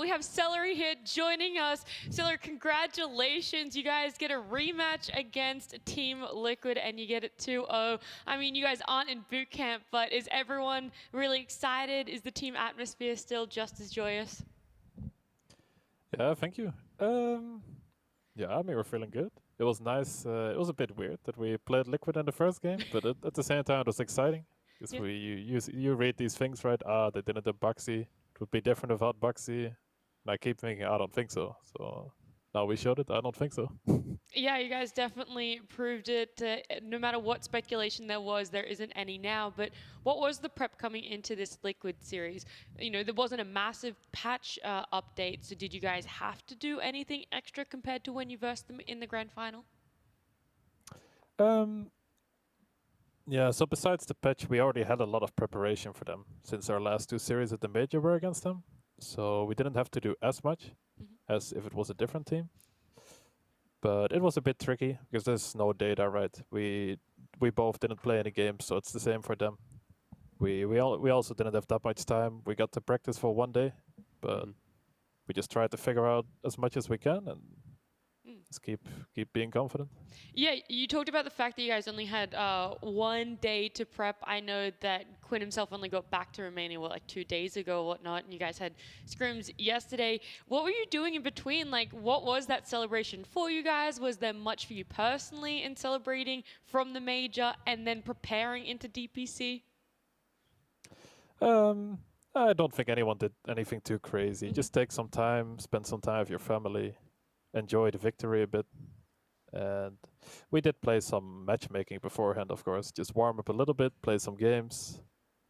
we have Seleri here joining us. Seleri, congratulations. You guys get a rematch against Team Liquid, and you get it 2-0. I mean, you guys aren't in boot camp, but is everyone really excited? Is the team atmosphere still just as joyous? Yeah, thank you. Yeah, I mean, we're feeling good. It was nice. It was a bit weird that we played Liquid in the first game, but at the same time, it was exciting. Because Yeah. you read these things, right? They didn't do Buxy. It would be different without Buxy. And I keep thinking, I don't think so. So now we showed it. I don't think so. Yeah, you guys definitely proved it. No matter what speculation there isn't any now. But what was the prep coming into this Liquid series? You know, there wasn't a massive patch update, so did you guys have to do anything extra compared to when you versed them in the grand final? Yeah, so besides the patch, we already had a lot of preparation for them since our last two series at the Major were against them. So we didn't have to do as much as if it was a different team. But it was a bit tricky because there's no data, right? We both didn't play any games, so it's the same for them. We also didn't have that much time. We got to practice for one day, but we just tried to figure out as much as we can and just keep being confident. Yeah, you talked about the fact that you guys only had 1 day to prep. I know that Quinn himself only got back to Romania, like 2 days ago or whatnot, and you guys had scrims yesterday. What were you doing in between? Like, what was that celebration for you guys? Was there much for you personally in celebrating from the major and then preparing into DPC? I don't think anyone did anything too crazy. Just take some time, spend some time with your family, enjoy the victory a bit. And we did play some matchmaking beforehand, of course. Just warm up a little bit, play some games,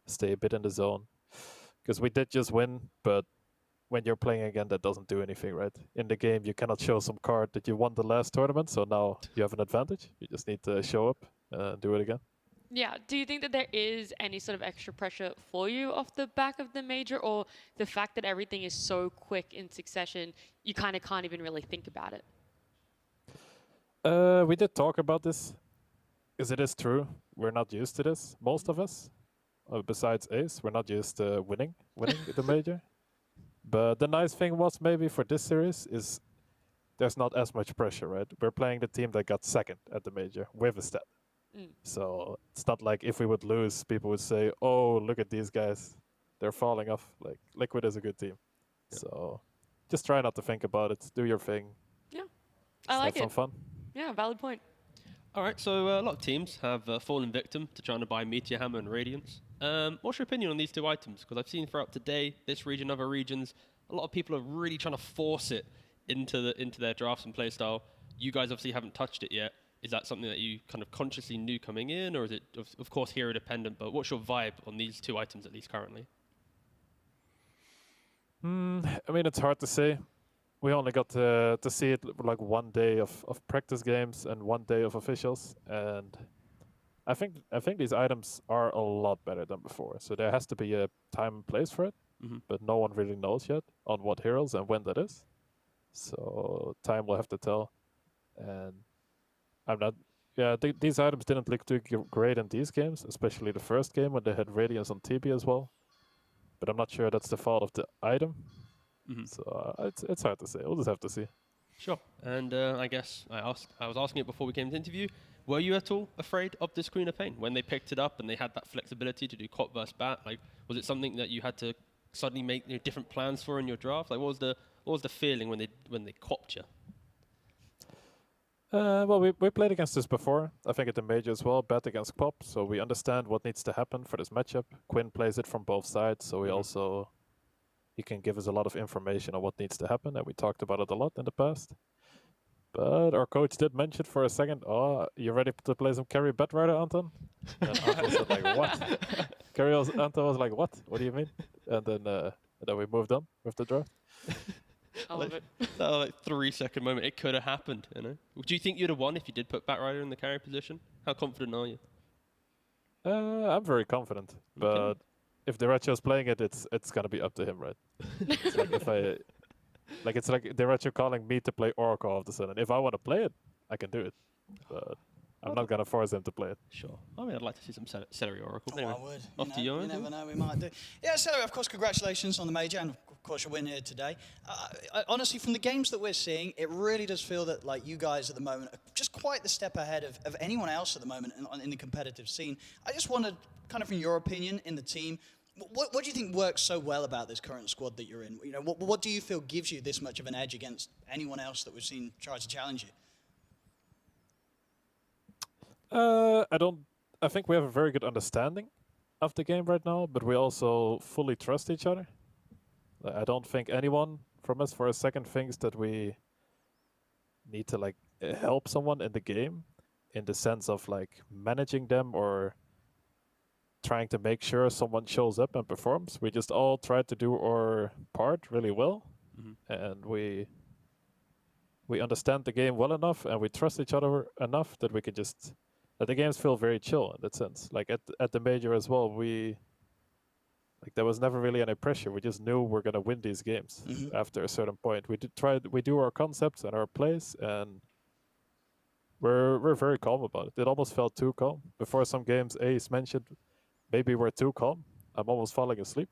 stay a bit in the zone. Because we did just win, but when you're playing again, that doesn't do anything, right? In the game, you cannot show some card that you won the last tournament, so now you have an advantage. You just need to show up and do it again. Yeah. Do you think that there is any sort of extra pressure for you off the back of the major, or the fact that everything is so quick in succession, you kind of can't even really think about it? We did talk about this, because it is true. We're not used to this, most of us. Besides Ace, we're not used to winning the major. But the nice thing was maybe for this series is there's not as much pressure, right? We're playing the team that got second at the major with a stat. So it's not like if we would lose, people would say, "Oh, look at these guys, they're falling off." Like Liquid is a good team, so just try not to think about it. Do your thing. Yeah, I Just like have it. some fun. Yeah, valid point. All right, so a lot of teams have fallen victim to trying to buy Meteor Hammer and Radiance. What's your opinion on these two items? Because I've seen throughout today, this region, other regions, a lot of people are really trying to force it into their drafts and playstyle. You guys obviously haven't touched it yet. Is that something that you kind of consciously knew coming in, or is it, of course, hero dependent? But what's your vibe on these two items, at least currently? I mean, it's hard to say. We only got to see it like 1 day of practice games and 1 day of officials, and I think these items are a lot better than before. So there has to be a time and place for it, but no one really knows yet on what heroes and when that is. So time will have to tell. And I'm not. Yeah, these items didn't look too great in these games, especially the first game when they had Radiance on TB as well. But I'm not sure that's the fault of the item. So it's hard to say. We'll just have to see. Sure. And I guess I was asking it before we came to the interview. Were you at all afraid of this Queen of Pain when they picked it up and they had that flexibility to do cop versus bat? Like, was it something that you had to suddenly make different plans for in your draft? Like, what was the feeling when they copped you? Well, we played against this before. I think at the major as well, bet against Pop, so we understand what needs to happen for this matchup. Quinn plays it from both sides, so he can give us a lot of information on what needs to happen, and we talked about it a lot in the past. But our coach did mention for a second, "Oh, you ready to play some carry bet rider, Anton?" And Anton was like, "What?" Anton was like, "What? What do you mean?" And then we moved on with the draft. I love it. That like 3-second moment, it could have happened, you know? Do you think you'd have won if you did put Batrider in the carry position? How confident are you? I'm very confident, but if Derecho's playing it, it's gonna be up to him, right? It's like it's like Derecho calling me to play Oracle all of a sudden. If I want to play it, I can do it. But I'm not gonna force him to play it. Sure. I mean, I'd like to see some Seleri Oracle. Oh, Anyway, I would. off to you. You Andy. never know, we might do. Yeah, Seleri, of course, congratulations on the major, and of course, your win here today. Honestly, from the games that we're seeing, it really does feel that like you guys at the moment are just quite the step ahead of anyone else at the moment in the competitive scene. I just wondered, kind of from your opinion in the team, what do you think works so well about this current squad that you're in? You know, what do you feel gives you this much of an edge against anyone else that we've seen try to challenge you? I think we have a very good understanding of the game right now, but we also fully trust each other. I don't think anyone from us for a second thinks that we need to like help someone in the game in the sense of like managing them or trying to make sure someone shows up and performs. We just all try to do our part really well, and we understand the game well enough, and we trust each other enough that we can just that the games feel very chill in that sense. Like at the major as well, there was never really any pressure. We just knew we're gonna win these games after a certain point. We do our concepts and our plays, and we're very calm about it. It almost felt too calm. Before some games, Ace mentioned maybe we're too calm. I'm almost falling asleep.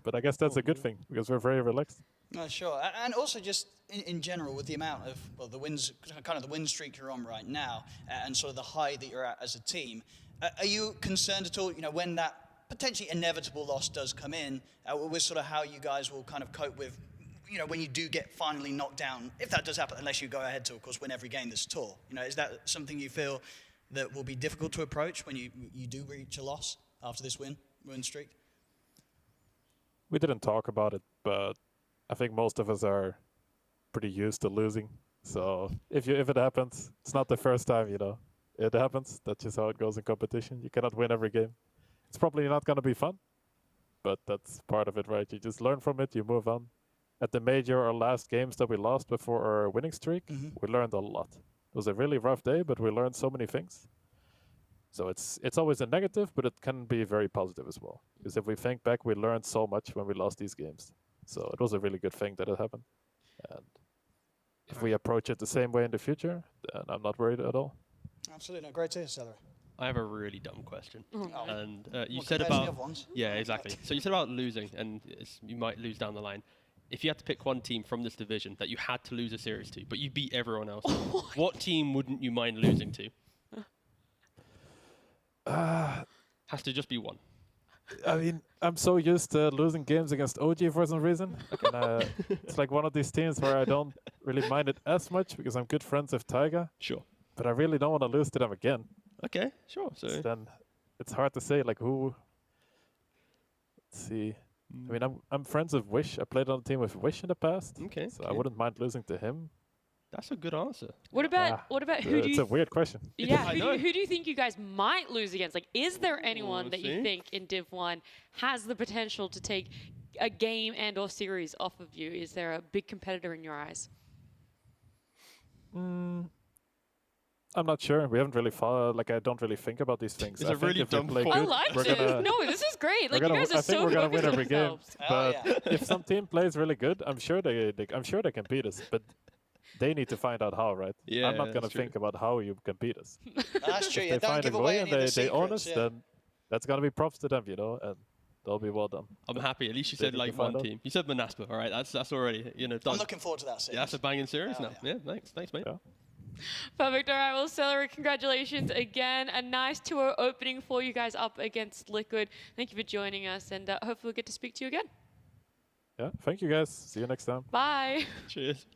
But I guess that's a good thing because we're very relaxed. Sure. And also just in general with the amount of, well, the wins, kind of the win streak you're on right now and sort of the high that you're at as a team, are you concerned at all, you know, when that potentially inevitable loss does come in, with sort of how you guys will kind of cope with, you know, when you do get finally knocked down, if that does happen, unless you go ahead to, of course, win every game this tour. You know, is that something you feel that will be difficult to approach when you do reach a loss after this win streak? We didn't talk about it, but I think most of us are pretty used to losing. So if it happens, it's not the first time, you know. It happens. That's just how it goes in competition. You cannot win every game. It's probably not going to be fun, but that's part of it, right? You just learn from it, you move on. At the major, our last games that we lost before our winning streak, we learned a lot. It was a really rough day, but we learned so many things. So it's always a negative, but it can be very positive as well. Because if we think back, we learned so much when we lost these games. So it was a really good thing that it happened. And if we approach it the same way in the future, then I'm not worried at all. Absolutely. No, great to hear, Seleri. I have a really dumb question. And you Well, said compared to the about other ones. yeah, exactly. So you said about losing, and you might lose down the line. If you had to pick one team from this division that you had to lose a series to, but you beat everyone else, what team wouldn't you mind losing to? Has to just be one. I mean, I'm so used to losing games against OG for some reason. And, it's like one of these teams where I don't really mind it as much because I'm good friends with Taiga. Sure. But I really don't want to lose to them again. Okay, sure. So Then it's hard to say like who. Let's see. I mean, I'm friends with Wish. I played on a team with Wish in the past. Okay. So I wouldn't mind losing to him. That's a good answer. What about who do It's you a weird question. Yeah, I know. who do you think you guys might lose against? Like, is there anyone that you see. think in Div 1 has the potential to take a game and or series off of you? Is there a big competitor in your eyes? I'm not sure. We haven't really followed. Like, I don't really think about these things. It's I a think really if we dumb play question. I good, like we're this. gonna- No, this is great. Like, we're you gonna- guys are I think so we're gonna focused win on every game. yourselves. Oh, But yeah. if some team plays really good, I'm sure they can beat us. But they need to find out how, right? Yeah, I'm not gonna that's true. think about how you can beat us. That's true. If Yeah, they don't find give a away way any and of the they own secrets. us, Yeah. then that's gonna be props to them, you know, and they'll be well done. I'm happy. At least you They said need to like find one out. team. You said Manaspa. All right, that's already done. I'm looking forward to that series. Yeah, that's a banging series Oh, now. Yeah, thanks, mate. Yeah. Perfect. All right. Well, Seleri, congratulations again. A nice tour opening for you guys up against Liquid. Thank you for joining us, and hopefully we'll get to speak to you again. Yeah. Thank you guys. See you next time. Bye. Cheers.